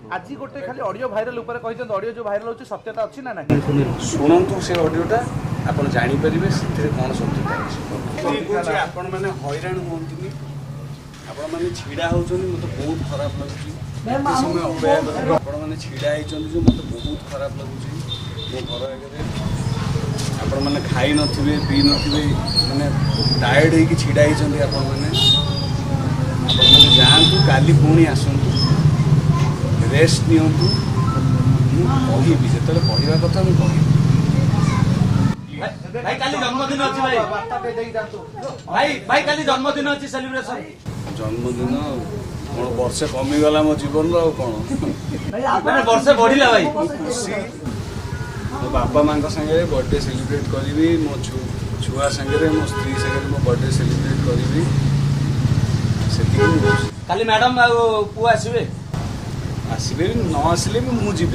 आज गोटे खाली ऑडियो भाइराल ऊपर कहते ऑडियो जो भाइराल होची सत्यता अछि ना नहीं शुणु से ऑडियोटा आप जापर से कौन सत्यता अच्छे आपण मैंने हैरान हमें आपण मैंने छिड़ा होती मत बहुत खराब लगुच समय अपेक्षा आपण मैंने छिड़ा होती जो मत बहुत खराब लगुच मो घर आगे आपण मैंने खाई नथिबे पी नथिबे माने टायर्ड होगी छिड़ा होती आपण मैंने जातु काली पुणी आसतु रेस्ट नियंतु कहबी जो कहवा कथा मुझे भाई काली जन्मदिन अछि भाई भाई काली जन्मदिन अछि सेलिब्रेशन जन्मदिन कौन वर्षे कमिगला मो जीवन रो कौन मैंने वर्षे बढ़िला भाई खुशी मो बापा माँ संगे बर्थडे सेलिब्रेट करी मो छुआ संगे मो स्त्री संगे मो बर्थडे सेलिब्रेट करी से काली मैडम पु आसबे आसबे न आसिले भी मुझे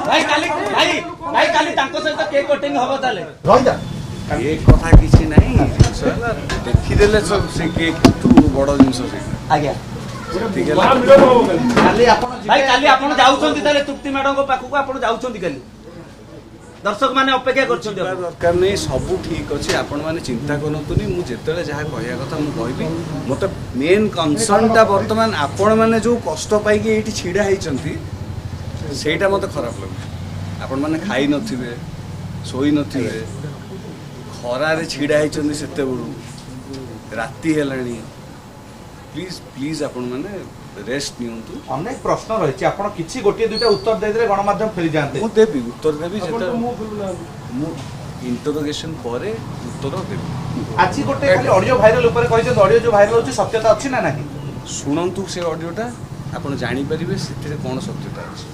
भाई काली भाई भाई काली तांको सहित केक कटिंग हबो ताले ये कथा किसी नहीं देखीदेले सब से केक तू बड़ जिनस से आज्ञा ठीक है काली आपण भाई काली आपण जाउछंती ताले तृप्ति मैडम को पाखु को आपण जाउछंती काली दर्शक माने अपेक्षा करछंती दरकार नहीं सब ठीक अच्छे आपण मैंने चिंता करतुनि मुझे जहाँ कहया कथा मुझे कहबी मत मेन कनसर्नटा बर्तमान आपण मैंने जो कष्ट पाई ये छिड़ा होती सेटा मत खराब लगे आपण मैंने खाई नथिबे सोई नथिबे खरारे छिड़ा होती सेते बड़ू राति हेलाणी प्लीज प्लीज आपण मैंने रेस्ट नियंतु अनेक प्रश्न रही आपड़ किसी गोटे दुईटा उत्तर देदे गणमाध्यम फेरी जाते मु देवी उत्तर देवी मु इंटरोगेशन परे उत्तर देवी आज गोटे खाली ऑडियो भाइराल ऊपर कहते ऑडियो जो भाइराल होची सत्यता अछि ना नहीं शुणु से ऑडियोटा आप जापर से कौन सत्यता अच्छे।